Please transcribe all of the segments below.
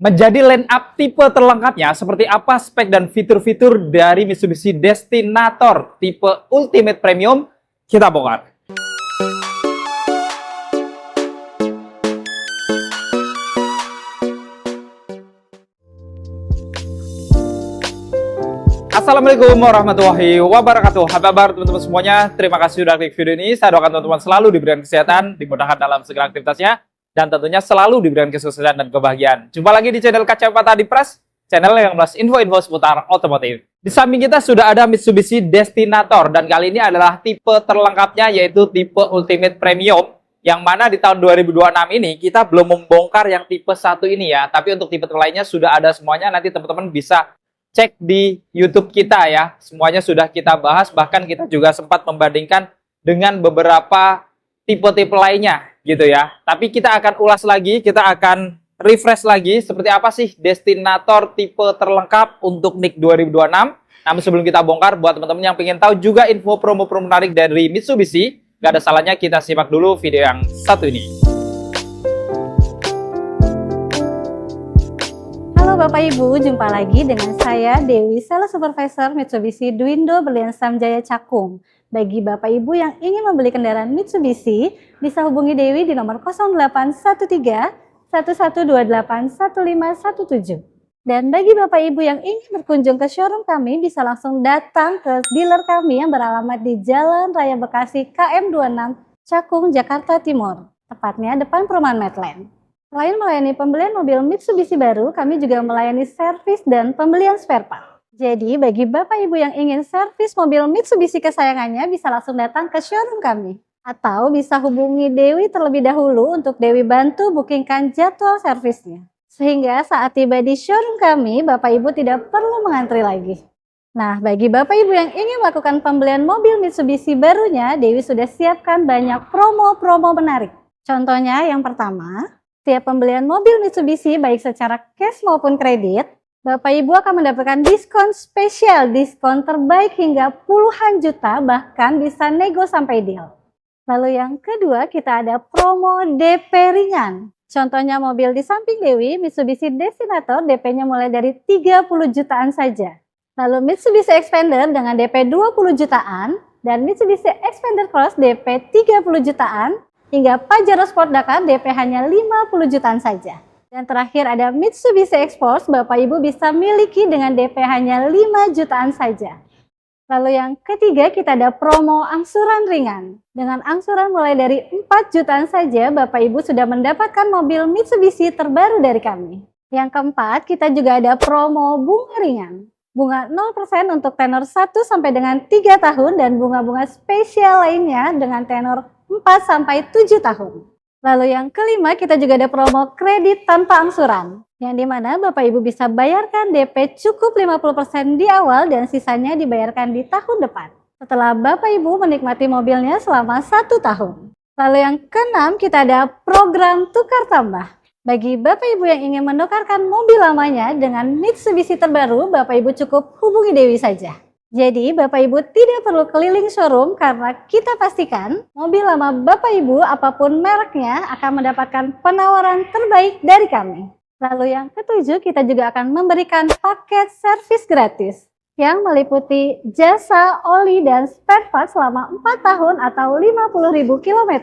Menjadi line up tipe terlengkapnya, seperti apa spek dan fitur-fitur dari Mitsubishi Destinator tipe Ultimate Premium, kita bongkar. Assalamualaikum warahmatullahi wabarakatuh. Apa kabar teman-teman semuanya? Terima kasih sudah klik video ini. Saya doakan teman-teman selalu diberikan kesehatan, dimudahkan dalam segala aktivitasnya, dan tentunya selalu diberikan kesuksesan dan kebahagiaan. Jumpa lagi di channel Kacamata di Pras, channel yang membahas info-info seputar otomotif. Di samping kita sudah ada Mitsubishi Destinator, dan kali ini adalah tipe terlengkapnya, yaitu tipe Ultimate Premium, yang mana di tahun 2026 ini kita belum membongkar yang tipe 1 ini ya, tapi untuk tipe lainnya sudah ada semuanya. Nanti teman-teman bisa cek di YouTube kita ya, semuanya sudah kita bahas, bahkan kita juga sempat membandingkan dengan beberapa tipe-tipe lainnya gitu ya. Tapi kita akan ulas lagi, kita akan refresh lagi seperti apa sih Destinator tipe terlengkap untuk NIK 2026. Namun sebelum kita bongkar, buat teman-teman yang ingin tahu juga info promo-promo menarik dari Mitsubishi, gak ada salahnya kita simak dulu video yang satu ini. Halo Bapak Ibu, jumpa lagi dengan saya Dewi, Sales Supervisor Mitsubishi Duindo Berlian Samjaya Cakung. Bagi Bapak Ibu yang ingin membeli kendaraan Mitsubishi, bisa hubungi Dewi di nomor 0813 1128 1517. Dan bagi Bapak Ibu yang ingin berkunjung ke showroom kami, bisa langsung datang ke dealer kami yang beralamat di Jalan Raya Bekasi KM 26 Cakung, Jakarta Timur. Tepatnya depan perumahan Medland. Selain melayani pembelian mobil Mitsubishi baru, kami juga melayani servis dan pembelian spare part. Jadi, bagi Bapak Ibu yang ingin servis mobil Mitsubishi kesayangannya, bisa langsung datang ke showroom kami. Atau bisa hubungi Dewi terlebih dahulu untuk Dewi bantu bookingkan jadwal servisnya. Sehingga saat tiba di showroom kami, Bapak Ibu tidak perlu mengantri lagi. Nah, bagi Bapak Ibu yang ingin melakukan pembelian mobil Mitsubishi barunya, Dewi sudah siapkan banyak promo-promo menarik. Contohnya yang pertama, setiap pembelian mobil Mitsubishi baik secara cash maupun kredit, Bapak Ibu akan mendapatkan diskon spesial, diskon terbaik hingga puluhan juta, bahkan bisa nego sampai deal. Lalu yang kedua, kita ada promo DP ringan. Contohnya mobil di samping Dewi, Mitsubishi Destinator, DP-nya mulai dari 30 jutaan saja. Lalu Mitsubishi Expander dengan DP 20 jutaan, dan Mitsubishi Expander Cross DP 30 jutaan, hingga Pajero Sport Dakar DP hanya 50 jutaan saja. Dan terakhir ada Mitsubishi Exforce, Bapak Ibu bisa miliki dengan DP hanya 5 jutaan saja. Lalu yang ketiga, kita ada promo angsuran ringan. Dengan angsuran mulai dari 4 jutaan saja, Bapak Ibu sudah mendapatkan mobil Mitsubishi terbaru dari kami. Yang keempat, kita juga ada promo bunga ringan. Bunga 0% untuk tenor 1 sampai dengan 3 tahun dan bunga-bunga spesial lainnya dengan tenor 4 sampai 7 tahun. Lalu yang kelima, kita juga ada promo kredit tanpa angsuran, yang dimana Bapak Ibu bisa bayarkan DP cukup 50% di awal dan sisanya dibayarkan di tahun depan, setelah Bapak Ibu menikmati mobilnya selama 1 tahun. Lalu yang keenam, kita ada program tukar tambah. Bagi Bapak Ibu yang ingin menukarkan mobil lamanya dengan Mitsubishi terbaru, Bapak Ibu cukup hubungi Dewi saja. Jadi Bapak Ibu tidak perlu keliling showroom karena kita pastikan mobil lama Bapak Ibu apapun mereknya akan mendapatkan penawaran terbaik dari kami. Lalu yang ketujuh, kita juga akan memberikan paket servis gratis yang meliputi jasa oli dan spare part selama 4 tahun atau 50.000 km.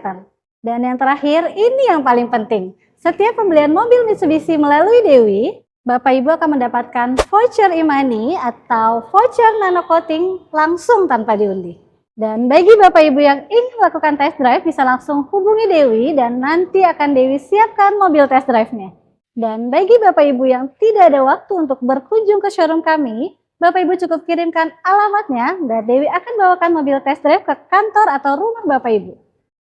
Dan yang terakhir, ini yang paling penting. Setiap pembelian mobil Mitsubishi melalui Dewi, Bapak Ibu akan mendapatkan voucher e-money atau voucher nano coating langsung tanpa diundi. Dan bagi Bapak Ibu yang ingin melakukan test drive, bisa langsung hubungi Dewi dan nanti akan Dewi siapkan mobil test drive-nya. Dan bagi Bapak Ibu yang tidak ada waktu untuk berkunjung ke showroom kami, Bapak Ibu cukup kirimkan alamatnya dan Dewi akan bawakan mobil test drive ke kantor atau rumah Bapak Ibu.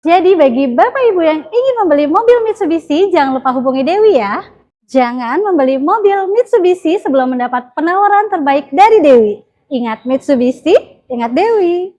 Jadi bagi Bapak Ibu yang ingin membeli mobil Mitsubishi, jangan lupa hubungi Dewi ya. Jangan membeli mobil Mitsubishi sebelum mendapat penawaran terbaik dari Dewi. Ingat Mitsubishi, ingat Dewi.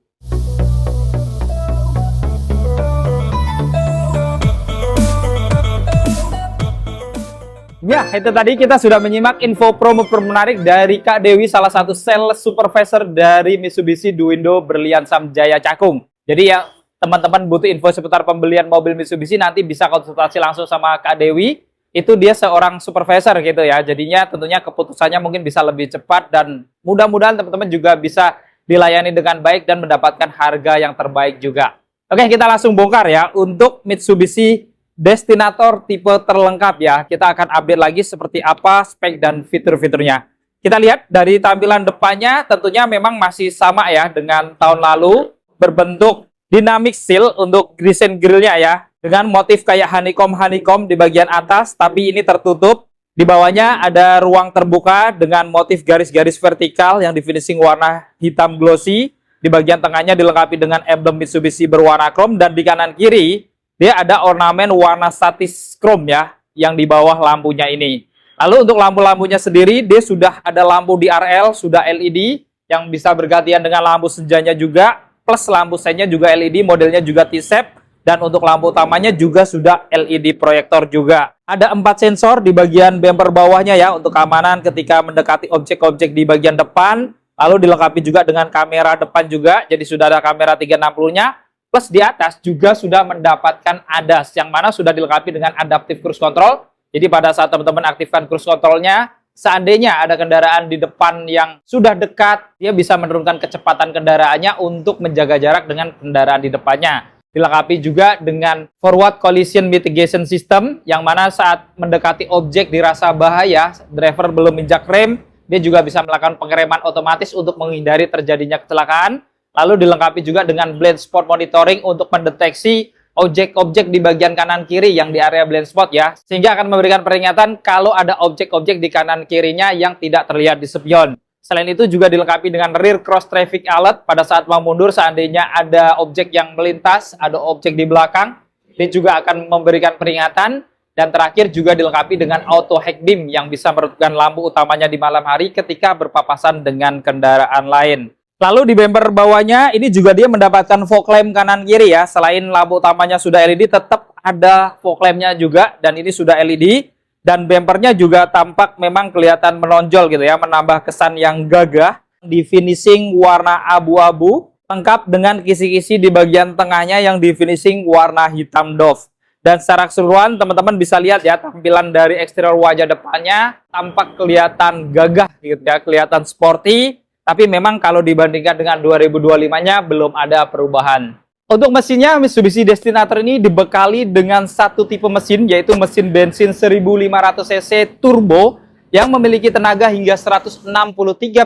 Ya, itu tadi kita sudah menyimak info promo menarik dari Kak Dewi, salah satu sales supervisor dari Mitsubishi Duindo Berlian Samjaya Cakung. Jadi ya, teman-teman butuh info seputar pembelian mobil Mitsubishi, nanti bisa konsultasi langsung sama Kak Dewi. itu dia seorang supervisor gitu ya. Jadinya tentunya keputusannya mungkin bisa lebih cepat dan mudah-mudahan teman-teman juga bisa dilayani dengan baik dan mendapatkan harga yang terbaik juga. Oke, kita langsung bongkar ya untuk Mitsubishi Destinator tipe terlengkap ya. Kita akan update lagi seperti apa spek dan fitur-fiturnya. Kita lihat dari tampilan depannya tentunya memang masih sama ya dengan tahun lalu, berbentuk dynamic seal untuk desain grillnya ya, dengan motif kayak honeycomb di bagian atas, tapi ini tertutup. Di bawahnya ada ruang terbuka dengan motif garis-garis vertikal yang di finishing warna hitam glossy. Di bagian tengahnya dilengkapi dengan emblem Mitsubishi berwarna chrome, dan di kanan kiri dia ada ornamen warna satis chrome ya, yang di bawah lampunya ini. Lalu untuk lampu-lampunya sendiri, dia sudah ada lampu DRL, sudah LED, yang bisa bergantian dengan lampu senjanya juga, plus lampu sennya juga LED, modelnya juga T-shape. Dan untuk lampu utamanya juga sudah LED proyektor juga. Ada 4 sensor di bagian bumper bawahnya ya, untuk keamanan ketika mendekati objek-objek di bagian depan. Lalu dilengkapi juga dengan kamera depan juga, jadi sudah ada kamera 360-nya. Plus di atas juga sudah mendapatkan ADAS, yang mana sudah dilengkapi dengan Adaptive Cruise Control. Jadi pada saat teman-teman aktifkan cruise controlnya, seandainya ada kendaraan di depan yang sudah dekat, dia bisa menurunkan kecepatan kendaraannya untuk menjaga jarak dengan kendaraan di depannya. Dilengkapi juga dengan Forward Collision Mitigation System, yang mana saat mendekati objek dirasa bahaya, driver belum injak rem, dia juga bisa melakukan pengereman otomatis untuk menghindari terjadinya kecelakaan. Lalu dilengkapi juga dengan Blind Spot Monitoring untuk mendeteksi objek-objek di bagian kanan kiri yang di area blind spot ya, sehingga akan memberikan peringatan kalau ada objek-objek di kanan kirinya yang tidak terlihat di spion. Selain itu juga dilengkapi dengan Rear Cross Traffic Alert pada saat mau mundur, seandainya ada objek yang melintas, ada objek di belakang, dia juga akan memberikan peringatan. Dan terakhir juga dilengkapi dengan Auto Head Beam yang bisa meredupkan lampu utamanya di malam hari ketika berpapasan dengan kendaraan lain. Lalu di bumper bawahnya ini juga dia mendapatkan fog lamp kanan kiri ya. Selain lampu utamanya sudah LED, tetap ada fog lampnya juga, dan ini sudah LED. Dan bumpernya juga tampak memang kelihatan menonjol gitu ya, menambah kesan yang gagah. Di finishing warna abu-abu, lengkap dengan kisi-kisi di bagian tengahnya yang di finishing warna hitam doff. Dan secara keseluruhan teman-teman bisa lihat ya, tampilan dari eksterior wajah depannya tampak kelihatan gagah gitu ya, kelihatan sporty. Tapi memang kalau dibandingkan dengan 2025-nya belum ada perubahan. Untuk mesinnya, Mitsubishi Destinator ini dibekali dengan satu tipe mesin, yaitu mesin bensin 1500 cc turbo yang memiliki tenaga hingga 163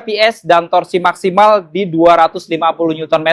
PS dan torsi maksimal di 250 Nm.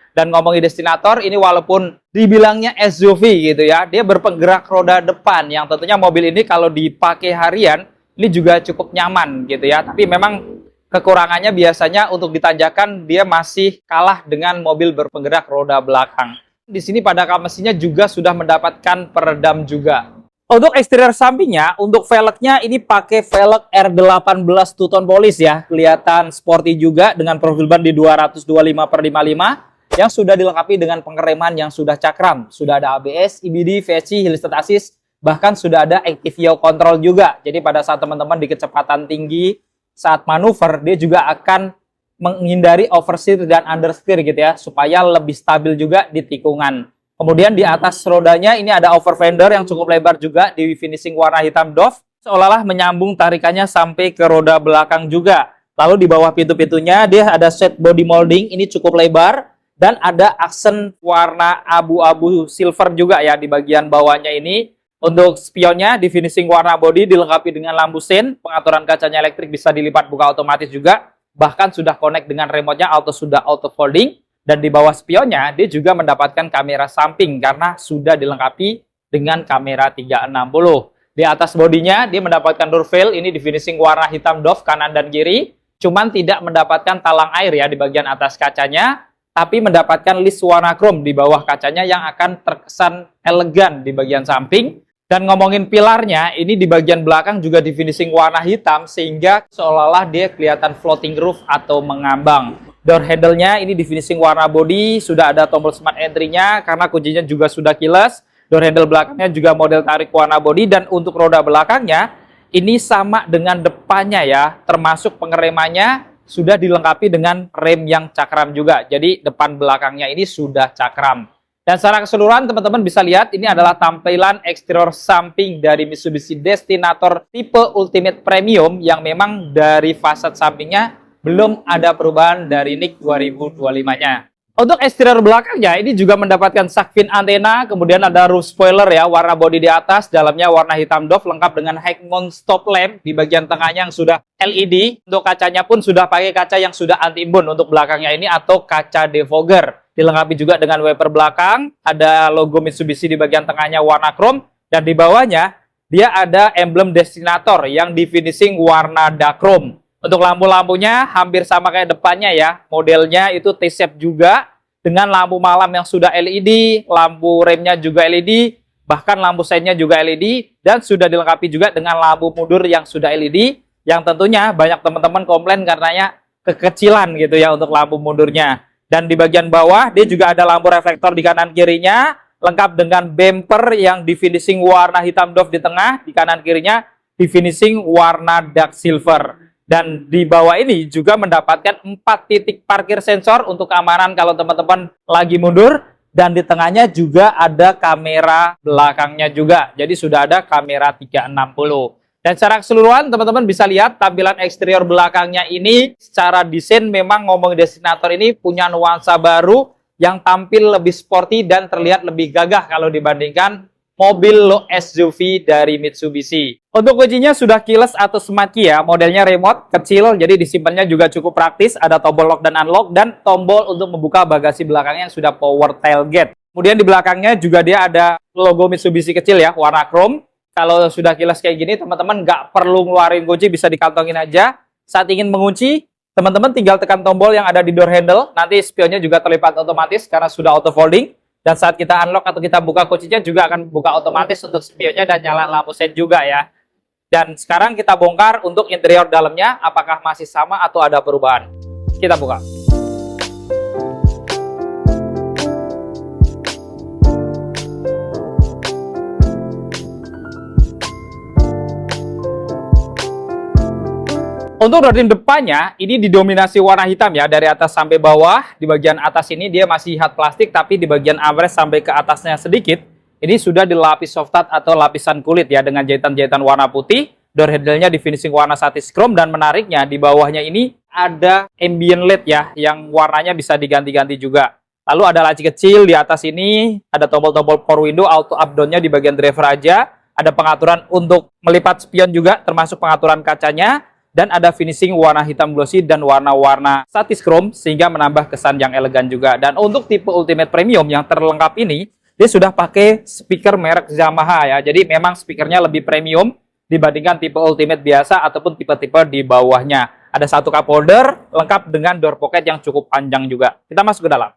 Dan ngomongin Destinator ini, walaupun dibilangnya SUV gitu ya, dia berpenggerak roda depan yang tentunya mobil ini kalau dipakai harian ini juga cukup nyaman gitu ya. Tapi memang kekurangannya biasanya untuk ditanjakan dia masih kalah dengan mobil berpenggerak roda belakang. Di sini pada kap mesinnya juga sudah mendapatkan peredam juga. Untuk eksterior sampingnya, untuk velgnya ini pakai velg R18 two tone polish ya. Kelihatan sporty juga dengan profil ban di 225/55 yang sudah dilengkapi dengan pengereman yang sudah cakram. Sudah ada ABS, EBD, VSC, Hill Start Assist, bahkan sudah ada Active Yaw Control juga. Jadi pada saat teman-teman di kecepatan tinggi, saat manuver, dia juga akan menghindari oversteer dan understeer gitu ya, supaya lebih stabil juga di tikungan. Kemudian di atas rodanya ini ada over fender yang cukup lebar juga di finishing warna hitam doff, seolah-olah menyambung tarikannya sampai ke roda belakang juga. Lalu di bawah pintu-pintunya dia ada set body molding, ini cukup lebar, dan ada aksen warna abu-abu silver juga ya di bagian bawahnya ini. Untuk spionnya di finishing warna body dilengkapi dengan lampu sen, pengaturan kacanya elektrik bisa dilipat buka otomatis juga, bahkan sudah connect dengan remote-nya sudah auto folding. Dan di bawah spionnya dia juga mendapatkan kamera samping karena sudah dilengkapi dengan kamera 360. Di atas bodinya dia mendapatkan door veil, ini di finishing warna hitam doff kanan dan kiri, cuman tidak mendapatkan talang air ya di bagian atas kacanya, tapi mendapatkan list warna chrome di bawah kacanya yang akan terkesan elegan di bagian samping. Dan ngomongin pilarnya, ini di bagian belakang juga di finishing warna hitam, sehingga seolah-olah dia kelihatan floating roof atau mengambang. Door handle-nya ini di finishing warna body, sudah ada tombol smart entry-nya karena kuncinya juga sudah keyless. Door handle belakangnya juga model tarik warna body, dan untuk roda belakangnya ini sama dengan depannya ya, termasuk pengeremannya sudah dilengkapi dengan rem yang cakram juga. Jadi depan belakangnya ini sudah cakram. Dan secara keseluruhan teman-teman bisa lihat ini adalah tampilan eksterior samping dari Mitsubishi Destinator tipe Ultimate Premium yang memang dari fasad sampingnya belum ada perubahan dari NIK 2025-nya. Untuk eksterior belakangnya ini juga mendapatkan shark fin antena, kemudian ada roof spoiler ya, warna bodi di atas, dalamnya warna hitam doff lengkap dengan high mount stop lamp di bagian tengahnya yang sudah LED. Untuk kacanya pun sudah pakai kaca yang sudah anti-embun untuk belakangnya ini atau kaca defogger. Dilengkapi juga dengan wiper belakang, ada logo Mitsubishi di bagian tengahnya warna chrome, dan di bawahnya dia ada emblem Destinator yang di finishing warna dark chrome. Untuk lampu-lampunya hampir sama kayak depannya ya, modelnya itu T-shape juga dengan lampu malam yang sudah LED, lampu remnya juga LED, bahkan lampu side-nya juga LED, dan sudah dilengkapi juga dengan lampu mundur yang sudah LED, yang tentunya banyak teman-teman komplain karenanya kekecilan gitu ya untuk lampu mundurnya. Dan di bagian bawah dia juga ada lampu reflektor di kanan kirinya, lengkap dengan bumper yang di finishing warna hitam doff di tengah, di kanan kirinya di finishing warna dark silver. Dan di bawah ini juga mendapatkan 4 titik parkir sensor untuk keamanan kalau teman-teman lagi mundur, dan di tengahnya juga ada kamera belakangnya juga. Jadi sudah ada kamera 360. Dan secara keseluruhan teman-teman bisa lihat tampilan eksterior belakangnya ini secara desain memang ngomong Destinator ini punya nuansa baru yang tampil lebih sporty dan terlihat lebih gagah kalau dibandingkan mobil low SUV dari Mitsubishi. Untuk kuncinya sudah keyless atau smart key ya, modelnya remote, kecil, jadi disimpannya juga cukup praktis, ada tombol lock dan unlock, dan tombol untuk membuka bagasi belakangnya yang sudah power tailgate. Kemudian di belakangnya juga dia ada logo Mitsubishi kecil ya, warna chrome. Kalau sudah keyless kayak gini, teman-teman nggak perlu ngeluarin kunci, bisa dikantongin aja. Saat ingin mengunci, teman-teman tinggal tekan tombol yang ada di door handle, nanti spionnya juga terlipat otomatis karena sudah auto folding. Dan saat kita unlock atau kita buka kuncinya juga akan buka otomatis untuk spionnya dan nyala lampu sen juga ya. Dan sekarang kita bongkar untuk interior dalamnya, apakah masih sama atau ada perubahan. Kita buka. Untuk rodin depannya, ini didominasi warna hitam ya, dari atas sampai bawah. Di bagian atas ini dia masih hat plastik, tapi di bagian armrest sampai ke atasnya sedikit, ini sudah dilapis soft touch atau lapisan kulit ya, dengan jahitan-jahitan warna putih. Door handle-nya di finishing warna satis chrome, dan menariknya di bawahnya ini ada ambient LED ya, yang warnanya bisa diganti-ganti juga. Lalu ada laci kecil di atas ini, ada tombol-tombol power window, auto up down-nya di bagian driver aja. Ada pengaturan untuk melipat spion juga, termasuk pengaturan kacanya. Dan ada finishing warna hitam glossy dan warna-warna satis chrome sehingga menambah kesan yang elegan juga. Dan untuk tipe Ultimate Premium yang terlengkap ini, dia sudah pakai speaker merek Yamaha ya. Jadi memang speakernya lebih premium dibandingkan tipe Ultimate biasa ataupun tipe-tipe di bawahnya. Ada satu cup holder lengkap dengan door pocket yang cukup panjang juga. Kita masuk ke dalam.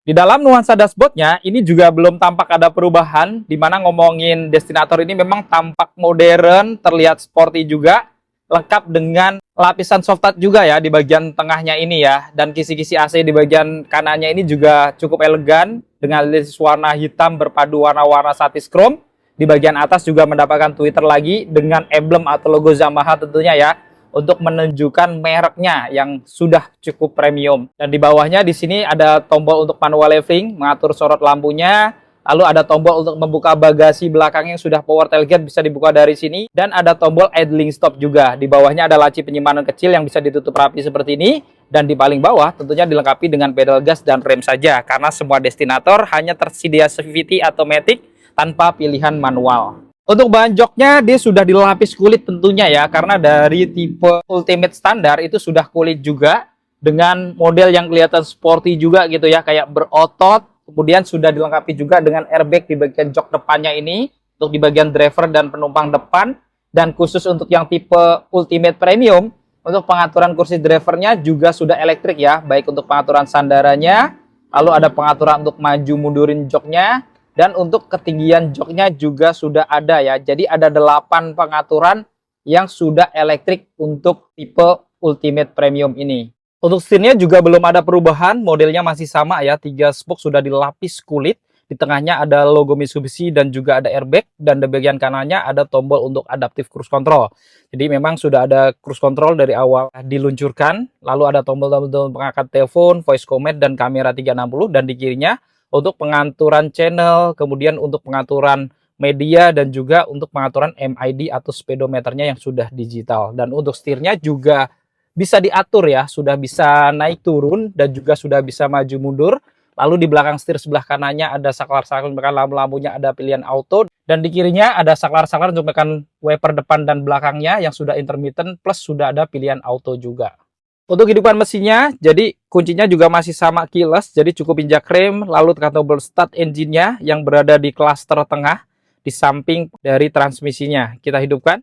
Di dalam nuansa dashboardnya ini juga belum tampak ada perubahan, di mana ngomongin Destinator ini memang tampak modern, terlihat sporty juga, lengkap dengan lapisan soft touch juga ya di bagian tengahnya ini ya, dan kisi-kisi AC di bagian kanannya ini juga cukup elegan dengan list warna hitam berpadu warna-warna satis chrome. Di bagian atas juga mendapatkan tweeter lagi dengan emblem atau logo Yamaha tentunya ya, untuk menunjukkan mereknya yang sudah cukup premium. Dan di bawahnya di sini ada tombol untuk manual leveling, mengatur sorot lampunya. Lalu ada tombol untuk membuka bagasi belakang yang sudah power tailgate, bisa dibuka dari sini. Dan ada tombol idling stop juga. Di bawahnya ada laci penyimpanan kecil yang bisa ditutup rapi seperti ini. Dan di paling bawah tentunya dilengkapi dengan pedal gas dan rem saja, karena semua Destinator hanya tersedia CVT atau Matic tanpa pilihan manual. Untuk bahan joknya dia sudah dilapis kulit tentunya ya, karena dari tipe Ultimate standar itu sudah kulit juga, dengan model yang kelihatan sporty juga gitu ya, kayak berotot. Kemudian sudah dilengkapi juga dengan airbag di bagian jok depannya ini, untuk di bagian driver dan penumpang depan. Dan khusus untuk yang tipe Ultimate Premium, untuk pengaturan kursi drivernya juga sudah elektrik ya, baik untuk pengaturan sandarannya, lalu ada pengaturan untuk maju mundurin joknya. Dan untuk ketinggian joknya juga sudah ada ya. Jadi ada 8 pengaturan yang sudah elektrik untuk tipe Ultimate Premium ini. Untuk setirnya juga belum ada perubahan, modelnya masih sama ya. 3 spoke sudah dilapis kulit. Di tengahnya ada logo Mitsubishi dan juga ada airbag. Dan di bagian kanannya ada tombol untuk adaptive cruise control. Jadi memang sudah ada cruise control dari awal diluncurkan. Lalu ada tombol-tombol pengangkat telepon, voice command, dan kamera 360. Dan di kirinya untuk pengaturan channel, kemudian untuk pengaturan media, dan juga untuk pengaturan MID atau speedometernya yang sudah digital. Dan untuk setirnya juga bisa diatur ya, sudah bisa naik turun dan juga sudah bisa maju mundur. Lalu di belakang setir sebelah kanannya ada saklar-saklar untuk menekan lampu-lampunya, ada pilihan auto. Dan di kirinya ada saklar-saklar untuk menekan wiper depan dan belakangnya yang sudah intermittent, plus sudah ada pilihan auto juga. Untuk kehidupan mesinnya, jadi kuncinya juga masih sama keyless, jadi cukup injak rem, lalu tekan tombol start engine-nya yang berada di klaster tengah, di samping dari transmisinya. Kita hidupkan.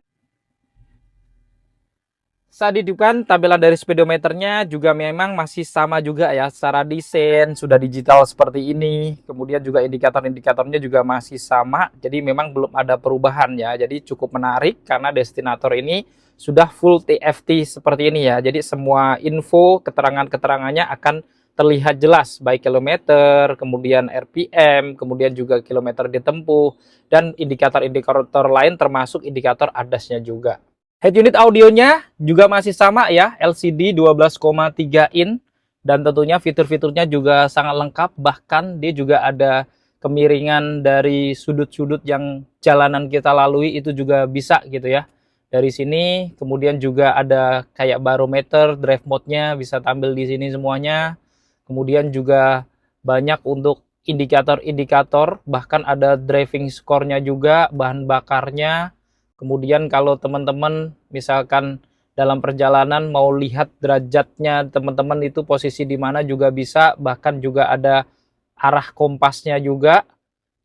Saat dihidupkan, tampilan dari speedometernya juga memang masih sama juga ya. Secara desain sudah digital seperti ini. Kemudian juga indikator-indikatornya juga masih sama. Jadi memang belum ada perubahan ya. Jadi cukup menarik karena destinator ini sudah full TFT seperti ini ya. Jadi semua info, keterangan-keterangannya akan terlihat jelas. Baik kilometer, kemudian RPM, kemudian juga kilometer ditempuh. Dan indikator-indikator lain termasuk indikator ADAS-nya juga. Head unit audionya juga masih sama ya, LCD 12,3 in, dan tentunya fitur-fiturnya juga sangat lengkap, bahkan dia juga ada kemiringan dari sudut-sudut yang jalanan kita lalui itu juga bisa gitu ya. Dari sini kemudian juga ada kayak barometer, drive mode-nya bisa tampil di sini semuanya. Kemudian juga banyak untuk indikator-indikator, bahkan ada driving score-nya juga, bahan bakarnya. Kemudian kalau teman-teman misalkan dalam perjalanan mau lihat derajatnya teman-teman itu posisi di mana juga bisa, bahkan juga ada arah kompasnya juga.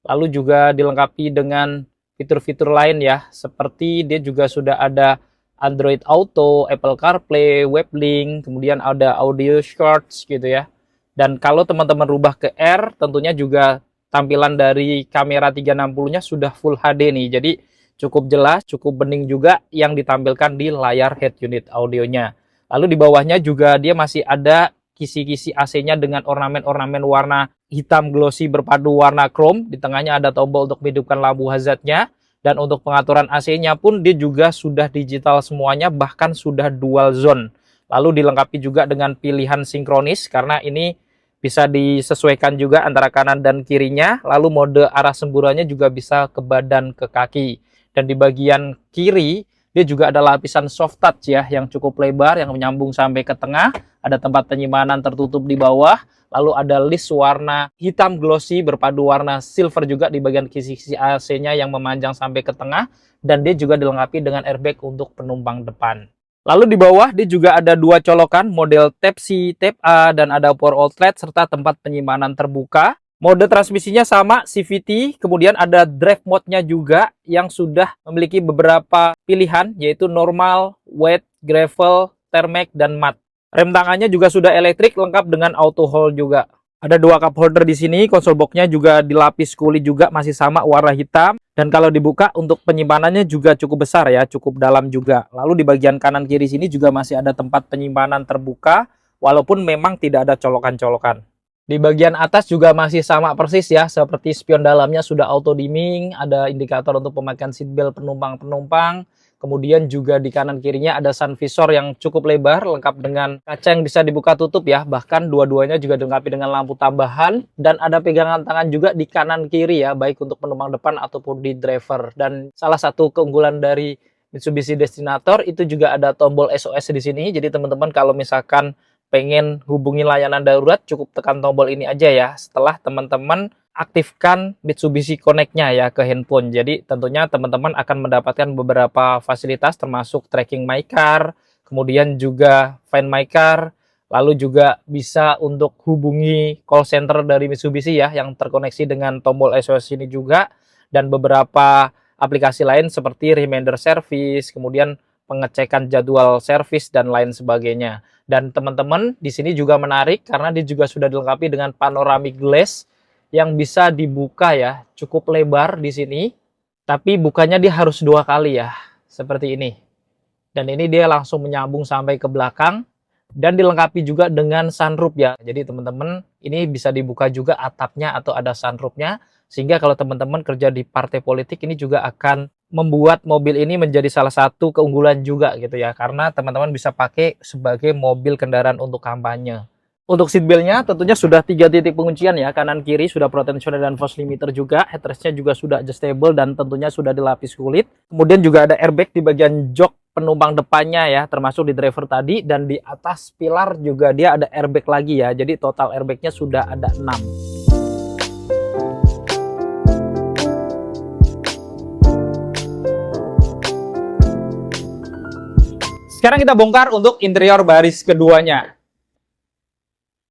Lalu juga dilengkapi dengan fitur-fitur lain ya, seperti dia juga sudah ada Android Auto, Apple CarPlay, WebLink, kemudian ada audio shorts gitu ya. Dan kalau teman-teman rubah ke R, tentunya juga tampilan dari kamera 360-nya sudah Full HD nih. Jadi cukup jelas, cukup bening juga yang ditampilkan di layar head unit audionya. Lalu di bawahnya juga dia masih ada kisi-kisi AC-nya dengan ornamen-ornamen warna hitam glossy berpadu warna chrome. Di tengahnya ada tombol untuk menghidupkan lampu hazardnya. Dan untuk pengaturan AC-nya pun dia juga sudah digital semuanya, bahkan sudah dual zone. Lalu dilengkapi juga dengan pilihan sinkronis, karena ini bisa disesuaikan juga antara kanan dan kirinya. Lalu mode arah semburannya juga bisa ke badan, ke kaki. Dan di bagian kiri dia juga ada lapisan soft touch ya yang cukup lebar yang menyambung sampai ke tengah. Ada tempat penyimpanan tertutup di bawah. Lalu ada list warna hitam glossy berpadu warna silver juga di bagian kisi-kisi AC-nya yang memanjang sampai ke tengah. Dan dia juga dilengkapi dengan airbag untuk penumpang depan. Lalu di bawah dia juga ada dua colokan model Type C, Type A, dan ada power outlet serta tempat penyimpanan terbuka. Mode transmisinya sama, CVT, kemudian ada drive mode-nya juga yang sudah memiliki beberapa pilihan, yaitu normal, wet, gravel, tarmac, dan matte. Rem tangannya juga sudah elektrik, lengkap dengan auto hold juga. Ada dua cup holder di sini, konsol box-nya juga dilapis kulit juga, masih sama warna hitam. Dan kalau dibuka untuk penyimpanannya juga cukup besar ya, cukup dalam juga. Lalu di bagian kanan kiri sini juga masih ada tempat penyimpanan terbuka, walaupun memang tidak ada colokan-colokan. Di bagian atas juga masih sama persis ya, seperti spion dalamnya sudah auto dimming, ada indikator untuk pemakaian seatbelt penumpang-penumpang. Kemudian juga di kanan kirinya ada sun visor yang cukup lebar, lengkap dengan kaca yang bisa dibuka tutup ya. Bahkan dua-duanya juga dilengkapi dengan lampu tambahan, dan ada pegangan tangan juga di kanan kiri ya, baik untuk penumpang depan ataupun di driver. Dan salah satu keunggulan dari Mitsubishi Destinator itu juga ada tombol SOS di sini. Jadi teman-teman kalau misalkan pengen hubungi layanan darurat, cukup tekan tombol ini aja ya, setelah teman-teman aktifkan Mitsubishi Connect-nya ya ke handphone. Jadi tentunya teman-teman akan mendapatkan beberapa fasilitas termasuk tracking my car, kemudian juga find my car, lalu juga bisa untuk hubungi call center dari Mitsubishi ya yang terkoneksi dengan tombol SOS ini juga, dan beberapa aplikasi lain seperti reminder service, kemudian pengecekan jadwal servis dan lain sebagainya. Dan teman-teman di sini juga menarik karena dia juga sudah dilengkapi dengan panoramic glass yang bisa dibuka ya, cukup lebar di sini. Tapi bukanya dia harus dua kali ya, seperti ini. Dan ini dia langsung menyambung sampai ke belakang dan dilengkapi juga dengan sunroof ya. Jadi teman-teman ini bisa dibuka juga atapnya atau ada sunroofnya, sehingga kalau teman-teman kerja di partai politik ini juga akan membuat mobil ini menjadi salah satu keunggulan juga gitu ya, karena teman-teman bisa pakai sebagai mobil kendaraan untuk kampanye. Untuk seatbeltnya tentunya sudah 3 titik penguncian ya, kanan kiri sudah pro tensioner dan force limiter juga, headrestnya juga sudah adjustable dan tentunya sudah dilapis kulit. Kemudian juga ada airbag di bagian jok penumpang depannya ya, termasuk di driver tadi, dan di atas pilar juga dia ada airbag lagi ya, jadi total airbagnya sudah ada 6. Sekarang kita bongkar untuk interior baris keduanya.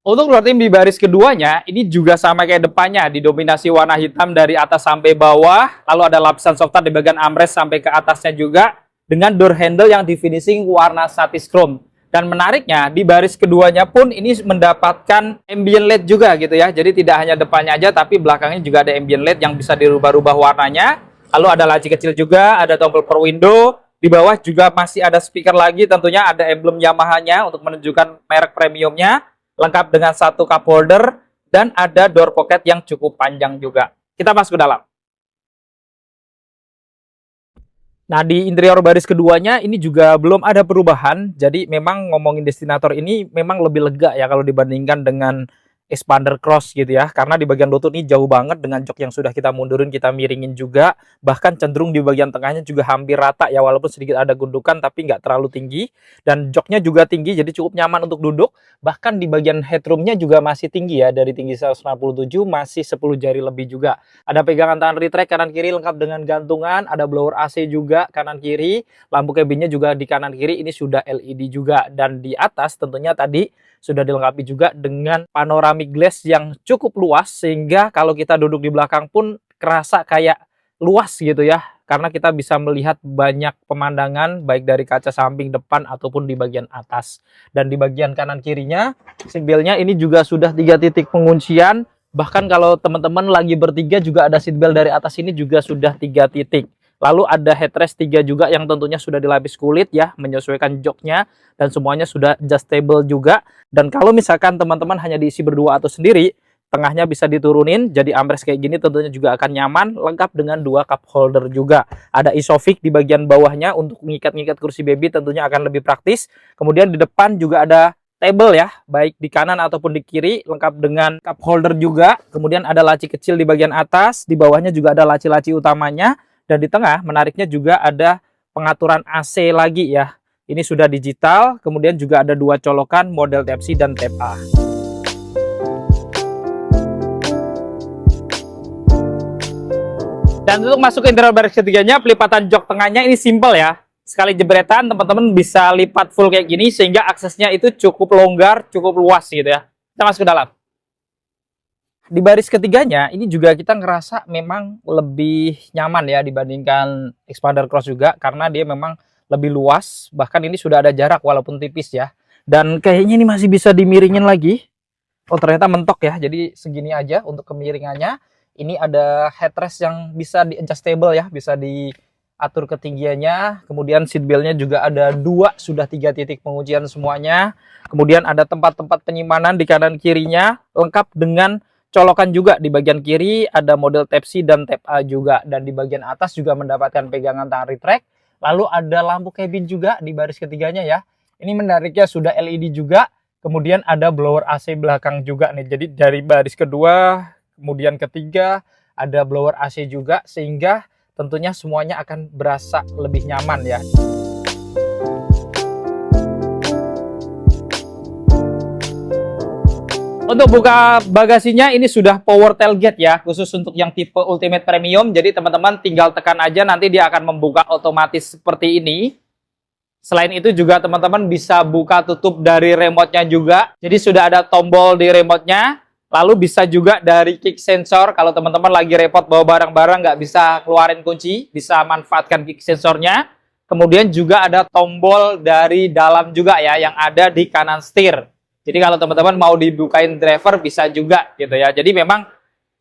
Untuk floor tim di baris keduanya, ini juga sama kayak depannya, didominasi warna hitam dari atas sampai bawah, lalu ada lapisan soft touch di bagian armrest sampai ke atasnya juga, dengan door handle yang di finishing warna satis chrome. Dan menariknya, di baris keduanya pun ini mendapatkan ambient LED juga gitu ya, jadi tidak hanya depannya aja, tapi belakangnya juga ada ambient LED yang bisa dirubah-rubah warnanya. Lalu ada laci kecil juga, ada tombol power window, di bawah juga masih ada speaker lagi, tentunya ada emblem Yamaha-nya untuk menunjukkan merek premiumnya, lengkap dengan satu cup holder, dan ada door pocket yang cukup panjang juga. Kita masuk ke dalam. Nah, di interior baris keduanya ini juga belum ada perubahan, jadi memang ngomongin Destinator ini memang lebih lega ya kalau dibandingkan dengan Expander Cross gitu ya, karena di bagian lutut ini jauh banget dengan jok yang sudah kita mundurin, kita miringin juga, bahkan cenderung di bagian tengahnya juga hampir rata ya, walaupun sedikit ada gundukan tapi nggak terlalu tinggi, dan joknya juga tinggi jadi cukup nyaman untuk duduk, bahkan di bagian headroomnya juga masih tinggi ya, dari tinggi 167 masih 10 jari lebih juga. Ada pegangan tangan retract kanan kiri lengkap dengan gantungan, ada blower AC juga kanan kiri, lampu cabinnya juga di kanan kiri ini sudah LED juga, dan di atas tentunya tadi sudah dilengkapi juga dengan panoramic glass yang cukup luas, sehingga kalau kita duduk di belakang pun kerasa kayak luas gitu ya, karena kita bisa melihat banyak pemandangan baik dari kaca samping, depan ataupun di bagian atas. Dan di bagian kanan kirinya seatbeltnya ini juga sudah 3 titik penguncian, bahkan kalau teman-teman lagi bertiga juga ada seatbelt dari atas ini juga sudah 3 titik. Lalu ada headrest 3 juga yang tentunya sudah dilapis kulit ya, menyesuaikan joknya, dan semuanya sudah adjustable juga. Dan kalau misalkan teman-teman hanya diisi berdua atau sendiri, tengahnya bisa diturunin jadi armrest kayak gini, tentunya juga akan nyaman, lengkap dengan 2 cup holder juga. Ada isofix di bagian bawahnya untuk mengikat-ngikat kursi baby, tentunya akan lebih praktis. Kemudian di depan juga ada table ya, baik di kanan ataupun di kiri, lengkap dengan cup holder juga. Kemudian ada laci kecil di bagian atas, di bawahnya juga ada laci-laci utamanya. Dan di tengah menariknya juga ada pengaturan AC lagi ya. Ini sudah digital, kemudian juga ada 2 colokan model Type-C dan Type-A. Dan untuk masuk ke interior baris ketiganya, pelipatan jok tengahnya ini simple ya. Sekali jebretan teman-teman bisa lipat full kayak gini, sehingga aksesnya itu cukup longgar, cukup luas gitu ya. Kita masuk ke dalam. Di baris ketiganya ini juga kita ngerasa memang lebih nyaman ya dibandingkan Expander Cross juga, karena dia memang lebih luas, bahkan ini sudah ada jarak walaupun tipis ya. Dan kayaknya ini masih bisa dimiringin lagi. Oh ternyata mentok ya, jadi segini aja untuk kemiringannya. Ini ada headrest yang bisa di adjustable ya, bisa diatur ketinggiannya. Kemudian seatbeltnya juga ada 2, sudah 3 titik penguncian semuanya. Kemudian ada tempat-tempat penyimpanan di kanan kirinya, lengkap dengan colokan juga. Di bagian kiri ada model Type-C dan Type-A juga, dan di bagian atas juga mendapatkan pegangan tangan retract. Lalu ada lampu cabin juga di baris ketiganya ya. Ini menariknya sudah LED juga. Kemudian ada blower AC belakang juga nih. Jadi dari baris kedua kemudian ketiga ada blower AC juga, sehingga tentunya semuanya akan berasa lebih nyaman ya. Untuk buka bagasinya ini sudah power tailgate ya, khusus untuk yang tipe Ultimate Premium. Jadi teman-teman tinggal tekan aja, nanti dia akan membuka otomatis seperti ini. Selain itu juga teman-teman bisa buka tutup dari remote-nya juga. Jadi sudah ada tombol di remote-nya. Lalu bisa juga dari kick sensor. Kalau teman-teman lagi repot bawa barang-barang nggak bisa keluarin kunci, bisa manfaatkan kick sensornya. Kemudian juga ada tombol dari dalam juga ya, yang ada di kanan setir. Jadi kalau teman-teman mau dibukain driver bisa juga gitu ya. Jadi memang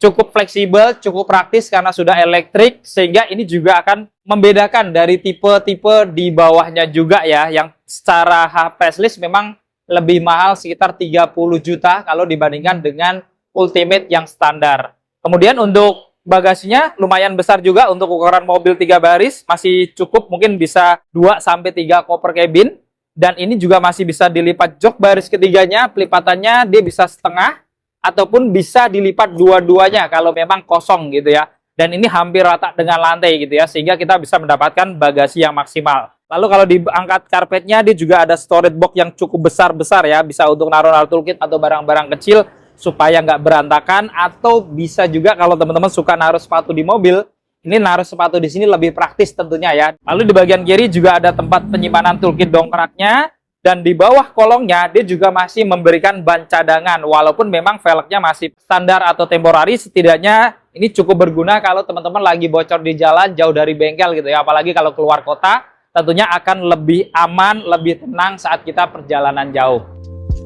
cukup fleksibel, cukup praktis karena sudah elektrik, sehingga ini juga akan membedakan dari tipe-tipe di bawahnya juga ya, yang secara facelift memang lebih mahal sekitar 30 juta kalau dibandingkan dengan Ultimate yang standar. Kemudian untuk bagasinya lumayan besar juga untuk ukuran mobil 3 baris, masih cukup, mungkin bisa 2 sampai 3 koper cabin. Dan ini juga masih bisa dilipat jok baris ketiganya, pelipatannya dia bisa setengah ataupun bisa dilipat dua-duanya kalau memang kosong gitu ya. Dan ini hampir rata dengan lantai gitu ya, sehingga kita bisa mendapatkan bagasi yang maksimal. Lalu kalau diangkat karpetnya, dia juga ada storage box yang cukup besar-besar ya, bisa untuk naruh-naruh toolkit atau barang-barang kecil supaya nggak berantakan, atau bisa juga kalau teman-teman suka naruh sepatu di mobil, ini naruh sepatu di sini lebih praktis tentunya ya. Lalu di bagian kiri juga ada tempat penyimpanan toolkit dongkraknya, dan di bawah kolongnya dia juga masih memberikan ban cadangan, walaupun memang velgnya masih standar atau temporari. Setidaknya ini cukup berguna kalau teman-teman lagi bocor di jalan jauh dari bengkel gitu ya, apalagi kalau keluar kota, tentunya akan lebih aman, lebih tenang saat kita perjalanan jauh.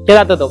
Kita tutup.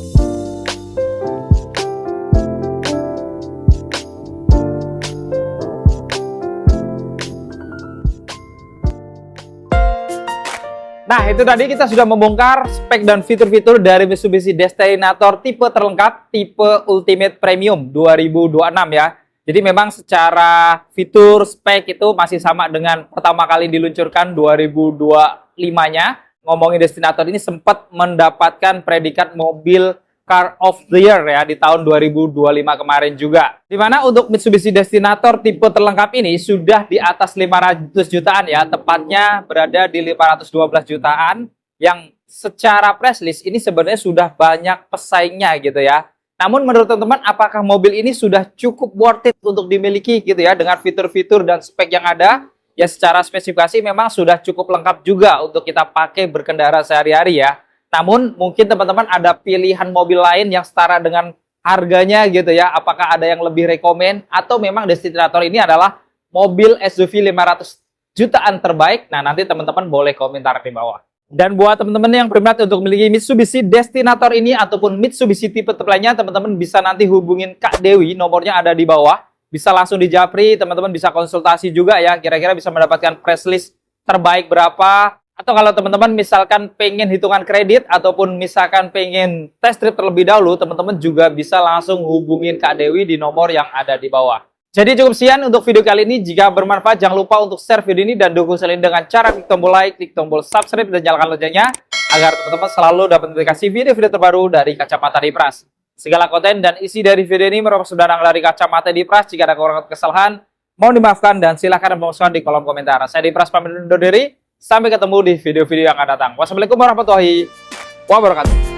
Nah, itu tadi kita sudah membongkar spek dan fitur-fitur dari Mitsubishi Destinator tipe terlengkap, tipe Ultimate Premium 2026 ya. Jadi memang secara fitur, spek itu masih sama dengan pertama kali diluncurkan 2025-nya. Ngomongin Destinator ini sempat mendapatkan predikat mobil Car of the Year ya di tahun 2025 kemarin juga. Dimana untuk Mitsubishi Destinator tipe terlengkap ini sudah di atas 500 jutaan ya, tepatnya berada di 512 jutaan, yang secara press list ini sebenarnya sudah banyak pesaingnya gitu ya. Namun menurut teman-teman, apakah mobil ini sudah cukup worth it untuk dimiliki gitu ya, dengan fitur-fitur dan spek yang ada? Ya secara spesifikasi memang sudah cukup lengkap juga untuk kita pakai berkendara sehari-hari ya. Namun mungkin teman-teman ada pilihan mobil lain yang setara dengan harganya gitu ya. Apakah ada yang lebih rekomen, atau memang Destinator ini adalah mobil SUV 500 jutaan terbaik? Nah, nanti teman-teman boleh komentar di bawah. Dan buat teman-teman yang berminat untuk memiliki Mitsubishi Destinator ini ataupun Mitsubishi tipe lainnya, teman-teman bisa nanti hubungin Kak Dewi, nomornya ada di bawah. Bisa langsung di Japri, teman-teman bisa konsultasi juga ya, kira-kira bisa mendapatkan price list terbaik berapa. Atau kalau teman-teman misalkan pengen hitungan kredit ataupun misalkan pengen test trip terlebih dahulu, teman-teman juga bisa langsung hubungin Kak Dewi di nomor yang ada di bawah. Jadi cukup sekian untuk video kali ini. Jika bermanfaat, jangan lupa untuk share video ini dan dukung selain dengan cara klik tombol like, klik tombol subscribe, dan nyalakan loncengnya agar teman-teman selalu dapat notifikasi video-video terbaru dari Kacamata di Pras. Segala konten dan isi dari video ini merupakan sumber dari Kacamata di Pras. Jika ada kekurangan kesalahan, mohon dimaafkan dan silahkan menuliskan di kolom komentar. Saya di Pras pamit undur diri. Sampai ketemu di video-video yang akan datang. Wassalamualaikum warahmatullahi wabarakatuh.